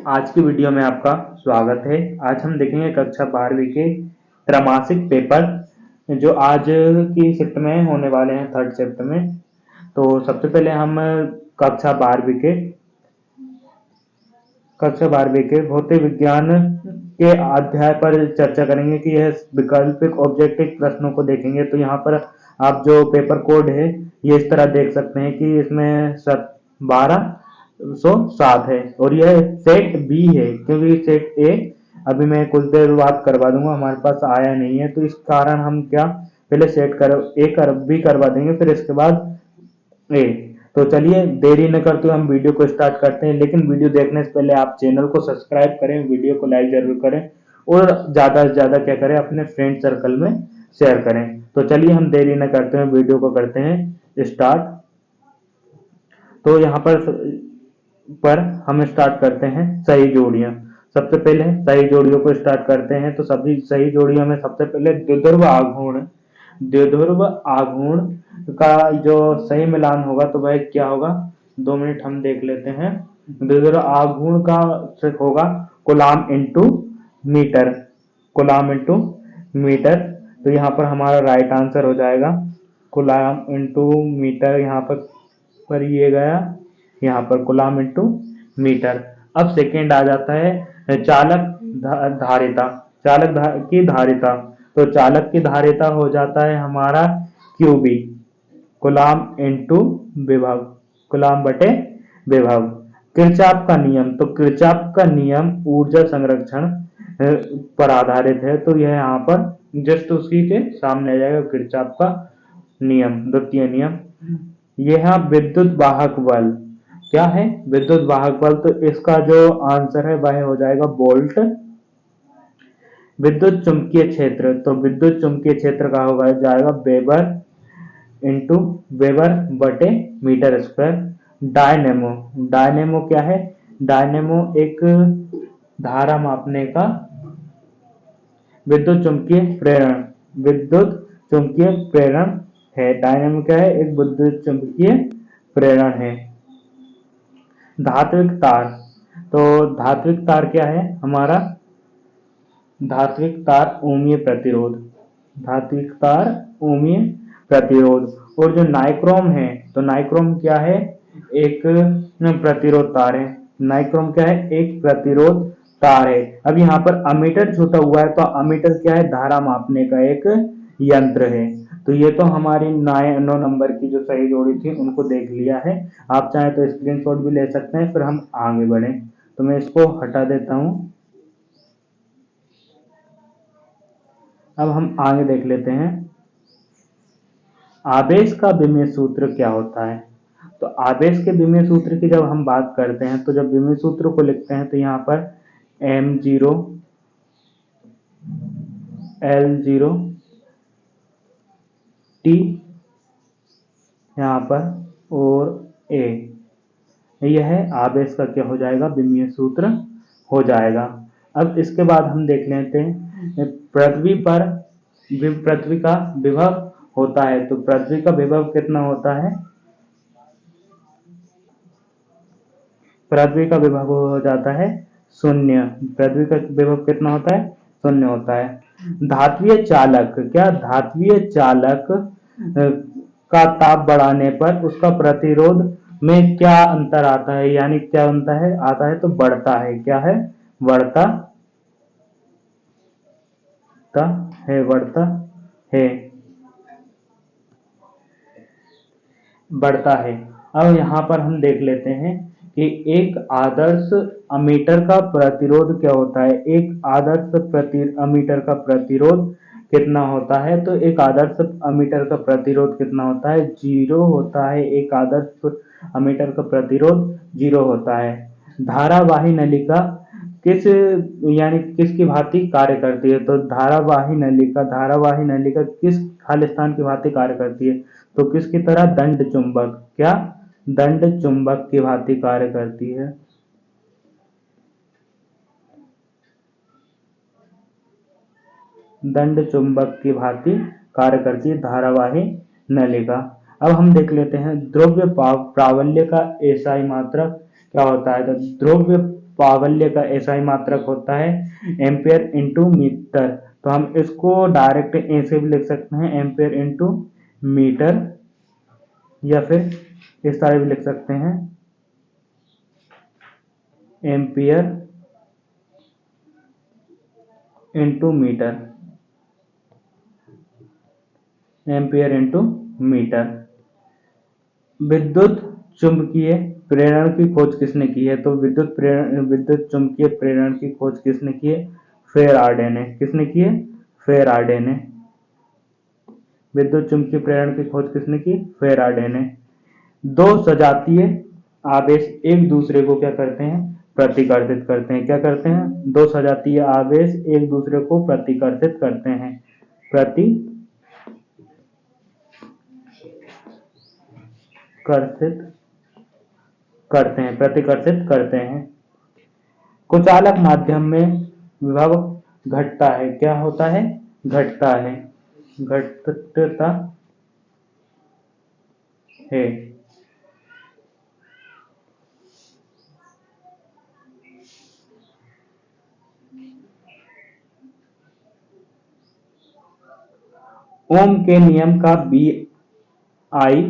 आज की वीडियो में आपका स्वागत है। आज हम देखेंगे कक्षा 12वीं के त्रैमासिक पेपर जो आज की शिफ्ट में होने वाले हैं, थर्ड शिफ्ट में। तो सबसे पहले हम कक्षा 12वीं के भौतिक विज्ञान के अध्याय पर चर्चा करेंगे कि यह वैकल्पिक ऑब्जेक्टिव प्रश्नों को देखेंगे। तो यहाँ पर आप जो पेपर कोड है ये इस तरह देख सकते हैं कि इसमें 1207 है और यह सेट बी है, क्योंकि सेट ए अभी मैं कुछ देर बाद करवा दूंगा, हमारे पास आया नहीं है। तो इस कारण हम क्या पहले सेट कर ए कर बी करवा देंगे, फिर इसके बाद ए। तो चलिए देरी न करते हुए हम वीडियो को स्टार्ट करते हैं। लेकिन वीडियो देखने से पहले आप चैनल को सब्सक्राइब करें, वीडियो को लाइक जरूर करें और ज्यादा से ज्यादा क्या करें, अपने फ्रेंड सर्कल में शेयर करें। तो चलिए हम देरी न करते हुए वीडियो को करते हैं स्टार्ट। तो यहाँ पर हम स्टार्ट करते हैं सही जोड़ियां। सबसे पहले सही जोड़ियों को स्टार्ट करते हैं। तो सभी सही जोड़ियों में सबसे पहले द्विध्रुव आघूर्ण का जो सही मिलान होगा तो वह क्या होगा, 2 मिनट हम देख लेते हैं। द्विध्रुव आघूर्ण का होगा coulomb into metre, coulomb into metre. तो यहाँ पर हमारा राइट आंसर हो जाएगा कूलाम इंटू मीटर। यहाँ पर ये गया, यहाँ पर कूलाम इंटू मीटर। अब सेकेंड आ जाता है धारिता, की धारिता। तो चालक की धारिता हो जाता है हमारा क्यूबी, कूलाम इंटू विभव, कूलाम बटे विभव। किरचॉफ का नियम, तो किरचॉफ का नियम ऊर्जा संरक्षण पर आधारित है। तो यह यहाँ पर जस्ट उसी के सामने आ जाएगा किरचॉफ का नियम, द्वितीय नियम। यह विद्युत वाहक बल क्या है, विद्युत वाहक बल। तो इसका जो आंसर है वह हो जाएगा वोल्ट। विद्युत चुंबकीय क्षेत्र, तो विद्युत चुंबकीय क्षेत्र का होगा जाएगा वेबर इंटू वेबर बटे मीटर स्क्वायर। डायनेमो, डायनेमो क्या है, डायनेमो एक धारा मापने का विद्युत चुंबकीय प्रेरण, विद्युत चुंबकीय प्रेरण है। डायनेमो क्या है, एक विद्युत चुंबकीय प्रेरण है। धात्विक तार, तो धात्विक तार क्या है हमारा, धात्विक तार ओमीय प्रतिरोध, धात्विक तार ओमीय प्रतिरोध। और जो नाइक्रोम है, तो नाइक्रोम क्या है, एक प्रतिरोध तार है। नाइक्रोम क्या है, एक प्रतिरोध तार है। अब यहाँ पर अमीटर छूटा हुआ है, तो अमीटर क्या है, धारा मापने का एक यंत्र है। तो ये तो हमारी 9 नंबर की जो सही जोड़ी थी उनको देख लिया है। आप चाहे तो स्क्रीनशॉट भी ले सकते हैं, फिर हम आगे बढ़े। तो मैं इसको हटा देता हूं। अब हम आगे देख लेते हैं आवेश का विमीय सूत्र क्या होता है। तो आवेश के विमीय सूत्र की जब हम बात करते हैं, तो जब विमीय सूत्र को लिखते हैं तो यहाँ पर m0 L0 T यहाँ पर और A, यह आवेश का क्या हो जाएगा, विमीय सूत्र हो जाएगा। अब इसके बाद हम देख लेते हैं पृथ्वी पर पृथ्वी का विभव होता है। तो पृथ्वी का विभव कितना होता है, पृथ्वी का विभव हो जाता है 0। पृथ्वी का विभव कितना होता है, 0 होता है। धात्वीय चालक, क्या धात्वीय चालक का ताप बढ़ाने पर उसका प्रतिरोध में क्या अंतर आता है, यानी क्या अंतर है आता है, तो बढ़ता है, क्या है, बढ़ता बढ़ता है, बढ़ता है। अब यहाँ पर हम देख लेते हैं कि एक आदर्श अमीटर का प्रतिरोध क्या होता है। एक आदर्श अमीटर का प्रतिरोध कितना होता है, तो एक आदर्श अमीटर का प्रतिरोध कितना होता है, 0 होता है। एक आदर्श अमीटर का प्रतिरोध 0 होता है। धारावाही नलिका किस यानी किसकी भांति कार्य करती है, तो धारावाही नलिका किस खालिस्तान की भांति कार्य करती है, तो किसकी तरह, दंड चुंबक, क्या दंड चुंबक की भांति कार्य करती है। दंड चुंबक की भांति कार्य करती है धारावाही नलिका। अब हम देख लेते हैं द्रव्य प्रावल्य का एसआई मात्रक क्या होता है, तो ध्रुव प्राबल्य का SI मात्रक होता है एम्पियर इंटू मीटर। तो हम इसको डायरेक्ट ए से भी लिख सकते हैं, एम्पियर इंटू मीटर, या फिर इस तरह भी लिख सकते हैं, ampere into metre, ampere into metre. विद्युत चुंबकीय प्रेरण की खोज किसने की है, तो विद्युत चुंबकीय प्रेरण की खोज किसने की है, फेराडे ने। किसने की है, फेराडे ने। विद्युत चुंबकीय प्रेरण की खोज किसने की, फेराडे ने। दो सजातीय आवेश एक दूसरे को क्या करते हैं, प्रतिकर्षित करते हैं। क्या करते हैं, दो सजातीय आवेश एक दूसरे को प्रतिकर्षित करते हैं, प्रतिकर्षित करते हैं। कुचालक माध्यम में विभव घटता है, क्या होता है, घटता है, घटता है। ओम के नियम का बी आई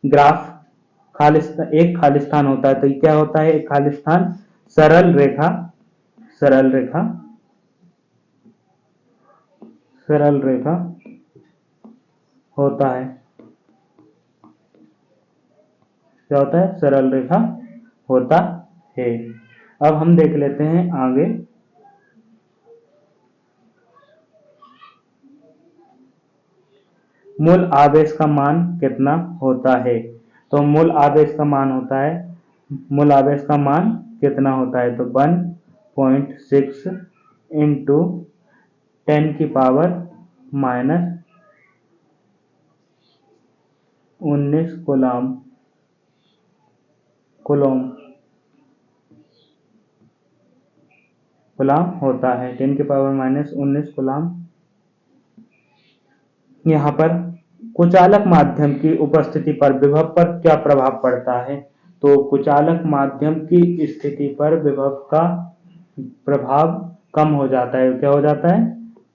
ग्राफ एक खालिस्तान होता है, तो क्या होता है, एक खालिस्तान सरल रेखा, सरल रेखा, सरल रेखा होता है। क्या होता है, सरल रेखा होता है। अब हम देख लेते हैं आगे। मूल आवेश का मान कितना होता है, तो मूल आवेश का मान होता है, मूल आवेश का मान कितना होता है, तो 1.6 इंटू 10 की पावर माइनस 19 कूलम, कूलम होता है, 10 की पावर माइनस 19 कूलम। यहाँ पर कुचालक माध्यम की उपस्थिति पर विभव पर क्या प्रभाव पड़ता है, तो कुचालक माध्यम की स्थिति पर विभव का प्रभाव कम हो जाता है। क्या हो जाता है,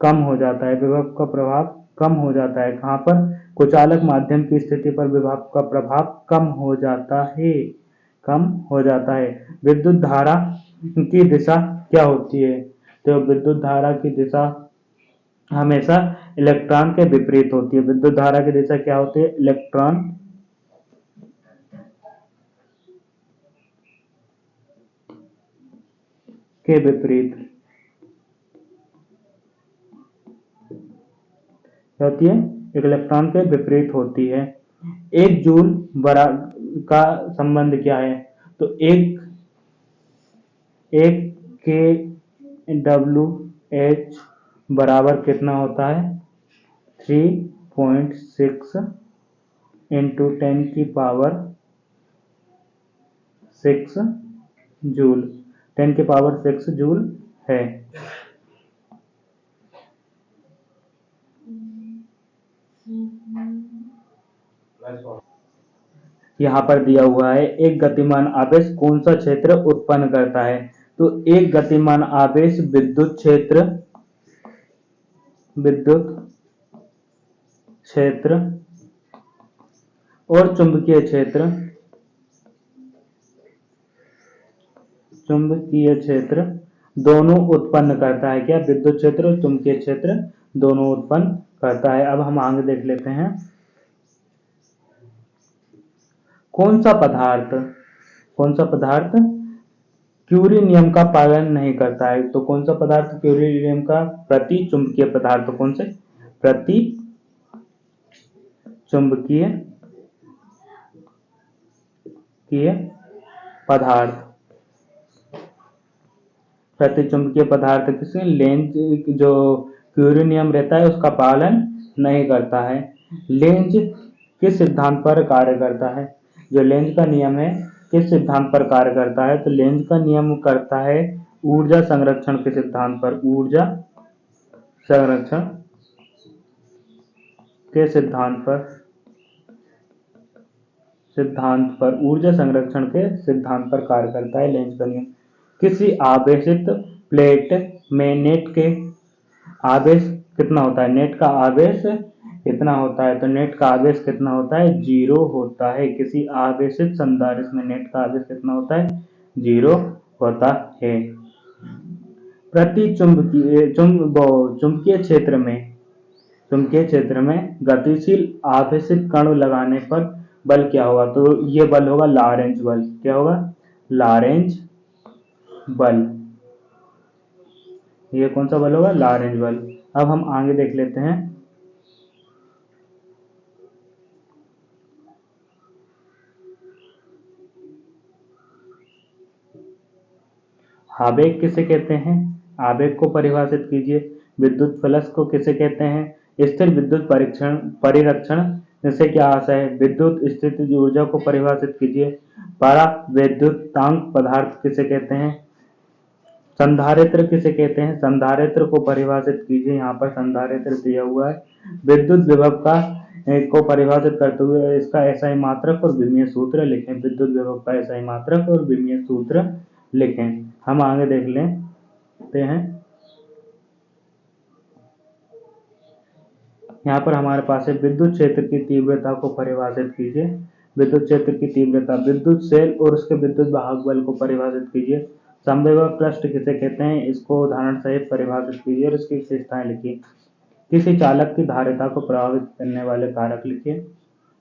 कम हो जाता है, विभव का प्रभाव कम हो जाता है। कहाँ पर, कुचालक माध्यम की स्थिति पर विभव का प्रभाव कम हो जाता है, कम हो जाता है। विद्युत धारा की दिशा क्या होती है, तो विद्युत धारा की दिशा हमेशा इलेक्ट्रॉन के विपरीत होती है। विद्युत धारा की दिशा क्या होती है, इलेक्ट्रॉन के विपरीत होती है, इलेक्ट्रॉन के विपरीत होती है। एक जूल बड़ा का संबंध क्या है, तो एक के डब्ल्यू एच बराबर कितना होता है, 3.6 इंटू 10 की पावर 6 जूल, 10 की पावर 6 जूल है। यहाँ पर दिया हुआ है, एक गतिमान आवेश कौन सा क्षेत्र उत्पन्न करता है, तो एक गतिमान आवेश विद्युत क्षेत्र, विद्युत क्षेत्र और चुंबकीय क्षेत्र, चुंबकीय क्षेत्र दोनों उत्पन्न करता है। क्या, विद्युत क्षेत्र और चुंबकीय क्षेत्र दोनों उत्पन्न करता है। अब हम आगे देख लेते हैं, कौन सा पदार्थ, कौन सा पदार्थ क्यूरी नियम का पालन नहीं करता है, तो कौन सा पदार्थ क्यूरी नियम का, प्रति चुंबकीय पदार्थ, कौन से, प्रति चुंबकीय पदार्थ, प्रतिचुंबकीय पदार्थ किसी लेंज जो क्यूरी नियम रहता है उसका पालन नहीं करता है। लेंज किस सिद्धांत पर कार्य करता है, जो लेंज का नियम है किस सिद्धांत पर कार्य करता है, तो लेंज का नियम करता है ऊर्जा संरक्षण के सिद्धांत पर, ऊर्जा संरक्षण के सिद्धांत पर। सिद्धांत पर, ऊर्जा संरक्षण के सिद्धांत पर कार्य करता है लेंज का नियम। किसी आवेशित प्लेट में नेट के आवेश कितना होता है, नेट का आवेश कितना होता है, तो नेट का आवेश कितना होता है, 0 होता है। किसी आवेशित संधारित्र में नेट का आवेश कितना होता है, 0 होता है। प्रति चुंबकीय क्षेत्र में गतिशील आवेशित कण लगाने पर बल क्या होगा, तो ये बल होगा लॉरेंज बल। क्या होगा, लॉरेंज बल। ये कौन सा बल होगा, लॉरेंज बल। अब हम आगे देख लेते हैं। आवेग किसे कहते हैं, आवेग को परिभाषित कीजिए। विद्युत फ्लक्स को किसे कहते हैं, स्थिर विद्युत परिरक्षण से क्या आशय है, विद्युत स्थितिज ऊर्जा को परिभाषित कीजिए। परावैद्युतांक पदार्थ किसे कहते हैं, संधारित्र किसे कहते हैं, संधारित्र को परिभाषित कीजिए। यहाँ पर संधारित्र दिया हुआ है। विद्युत विभव को परिभाषित करते हुए इसका एसआई मात्रक और विमीय सूत्र लिखें। विद्युत विभव का एसआई मात्रक और विमीय सूत्र लिखें। हम आगे देख लेते हैं। यहाँ पर हमारे पास है विद्युत क्षेत्र की तीव्रता को परिभाषित कीजिए। विद्युत क्षेत्र की तीव्रता, विद्युत सेल और उसके विद्युत वाहक बल को परिभाषित कीजिए। समविभव पृष्ठ किसे कहते हैं, इसको उदाहरण सहित परिभाषित कीजिए और इसकी विशेषताएं लिखिए। किसी चालक की धारिता को प्रभावित करने वाले कारक लिखिए।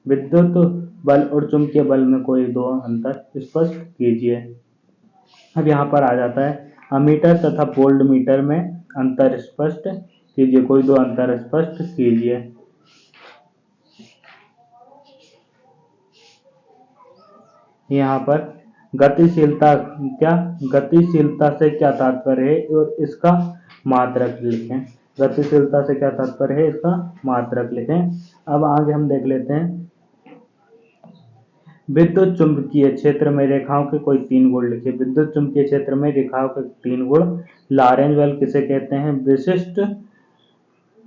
विद्युत बल और चुंबकीय बल में कोई दो अंतर स्पष्ट कीजिए। अब यहाँ पर आ जाता है अमीटर तथा वोल्ट मीटर में अंतर स्पष्ट कीजिए। कोई दो अंतर स्पष्ट कीजिए। यहाँ पर गतिशीलता से क्या तात्पर्य है और इसका मात्रक लिखें। गतिशीलता से क्या तात्पर्य है, इसका मात्रक लिखें। अब आगे हम देख लेते हैं। विद्युत चुंबकीय क्षेत्र में रेखाओं के कोई 3 गुण लिखिए। विद्युत चुंबकीय क्षेत्र में रेखाओं के 3 गुण। लॉरेंज बल किसे कहते हैं, विशिष्ट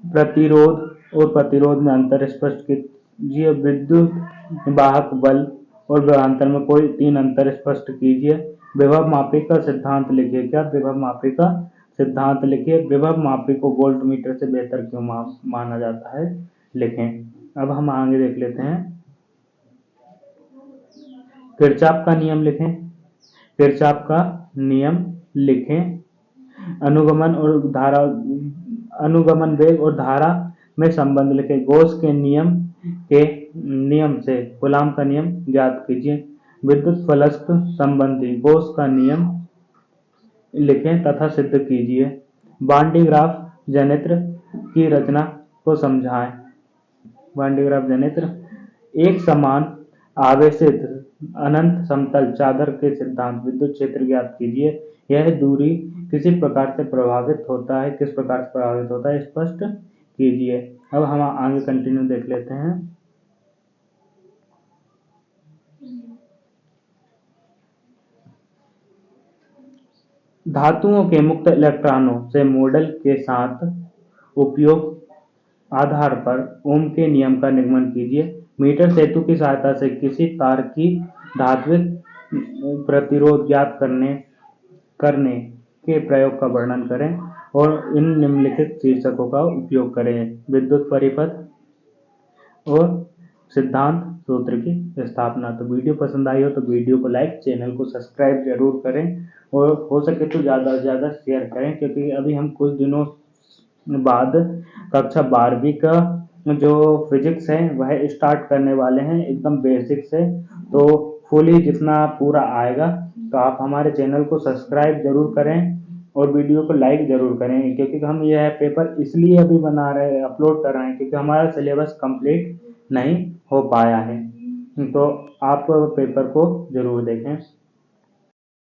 प्रतिरोध और प्रतिरोध में अंतर स्पष्ट कीजिए। विद्युत वाहक बल और विभवांतर में कोई 3 अंतर स्पष्ट कीजिए। विभव मापी का सिद्धांत लिखिए। क्या, विभव मापी का सिद्धांत लिखिए। विभव मापी को वोल्ट मीटर से बेहतर क्यों माना जाता है, लिखें। अब हम आगे देख लेते हैं। किरचॉफ का नियम लिखें। किरचॉफ का नियम लिखें। अनुगमन वेग और धारा में संबंध लिखें। गॉस के नियम से कूलॉम का नियम ज्ञात कीजिए। विद्युत फ्लक्स संबंधी गॉस का नियम लिखें तथा सिद्ध कीजिए। वान डी ग्राफ जनित्र की रचना को समझाएं। वान डी ग्राफ जनित्र, एक समान आवेशित अनंत समतल चादर के सिद्धांत। विद्युत क्षेत्र ज्ञात कीजिए। यह दूरी किसी प्रकार से प्रभावित होता है, किस प्रकार से प्रभावित होता है, स्पष्ट कीजिए। अब हम आगे कंटिन्यू देख लेते हैं। धातुओं के मुक्त इलेक्ट्रॉनों से मॉडल के साथ उपयोग आधार पर ओम के नियम का निगमन कीजिए। मीटर सेतु की सहायता से किसी तार की धात्विक प्रतिरोध ज्ञात करने के प्रयोग का वर्णन करें और इन निम्नलिखित शीर्षकों का उपयोग करें। विद्युत परिपथ और सिद्धांत सूत्र की स्थापना। तो वीडियो पसंद आई हो तो वीडियो को लाइक, चैनल को सब्सक्राइब जरूर करें और हो सके तो ज़्यादा से ज़्यादा शेयर करें, क्योंकि अभी हम कुछ दिनों बाद कक्षा 12वीं का जो फिजिक्स है वह स्टार्ट करने वाले हैं, एकदम बेसिक से। तो फुली जितना पूरा आएगा तो आप हमारे चैनल को सब्सक्राइब जरूर करें और वीडियो को लाइक जरूर करें, क्योंकि हम यह पेपर इसलिए अभी बना रहे हैं, अपलोड कर रहे हैं, क्योंकि हमारा सिलेबस कंप्लीट नहीं हो पाया है। तो आप पेपर को जरूर देखें।